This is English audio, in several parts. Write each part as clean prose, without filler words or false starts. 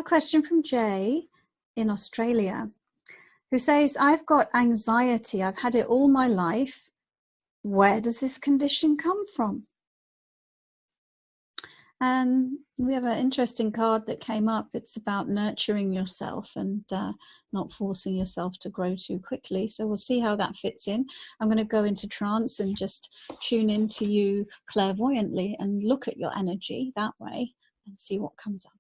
question from Jay in Australia, who says, I've got anxiety. I've had it all my life. Where does this condition come from? And we have an interesting card that came up. It's about nurturing yourself and not forcing yourself to grow too quickly. So we'll see how that fits in. I'm going to go into trance and just tune into you clairvoyantly and look at your energy that way and see what comes up.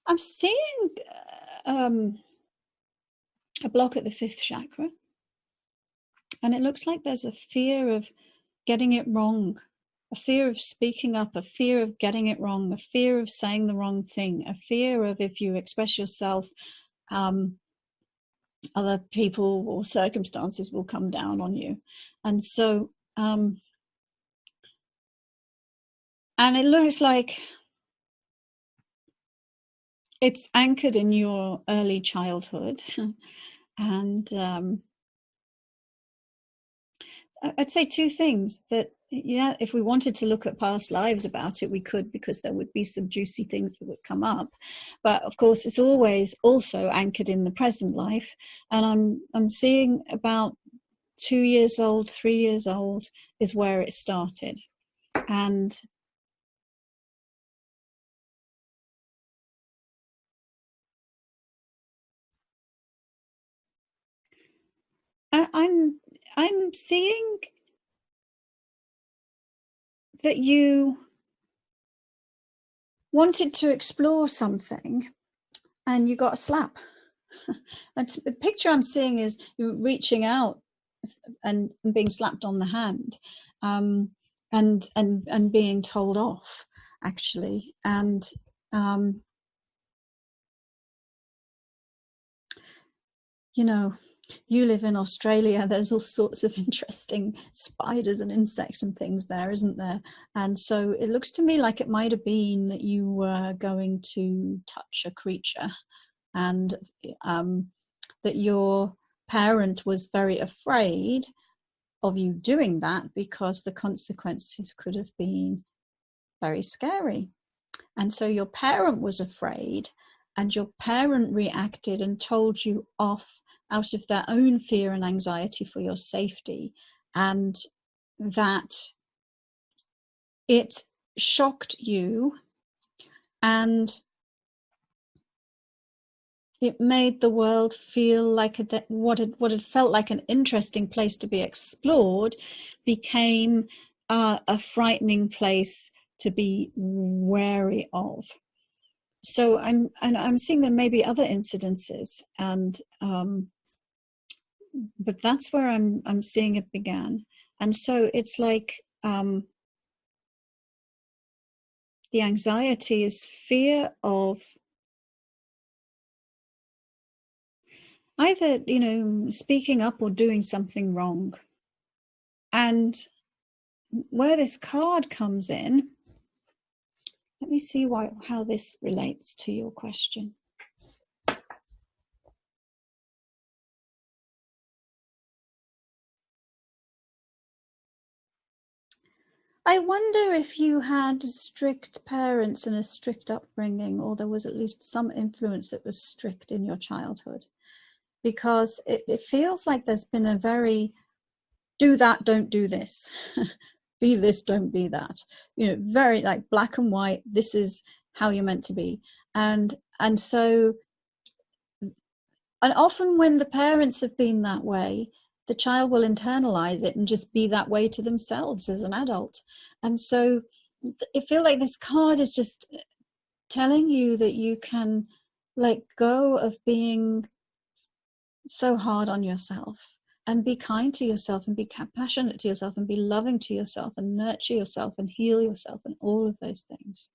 I'm seeing a block at the 5th chakra, and it looks like there's a fear of getting it wrong, a fear of speaking up, a fear of getting it wrong, a fear of saying the wrong thing, a fear of if you express yourself, other people or circumstances will come down on you. And so, and it looks like it's anchored in your early childhood. And I'd say two things. That, yeah, if we wanted to look at past lives about it, we could, because there would be some juicy things that would come up. But of course, it's always also anchored in the present life. And I'm seeing about 2 years old, 3 years old is where it started. And I'm seeing that you wanted to explore something and you got a slap. And the picture I'm seeing is you reaching out and being slapped on the hand, and being told off, actually. And you know, you live in Australia, there's all sorts of interesting spiders and insects and things there, isn't there? And so it looks to me like it might have been that you were going to touch a creature, and that your parent was very afraid of you doing that because the consequences could have been very scary. And so your parent was afraid, and your parent reacted and told you off out of their own fear and anxiety for your safety, and that it shocked you and it made the world feel like what had felt like an interesting place to be explored became a frightening place to be wary of. So I'm seeing there may be other incidences, and but that's where I'm seeing it began. And so it's like the anxiety is fear of either, speaking up or doing something wrong. And where this card comes in, let me see how this relates to your question. I wonder if you had strict parents and a strict upbringing, or there was at least some influence that was strict in your childhood, because it feels like there's been a very do that, don't do this, be this, don't be that, very like black and white. This is how you're meant to be. And so, and often when the parents have been that way, the child will internalize it and just be that way to themselves as an adult. And so I feel like this card is just telling you that you can let go of being so hard on yourself and be kind to yourself and be compassionate to yourself and be loving to yourself and nurture yourself and heal yourself and all of those things.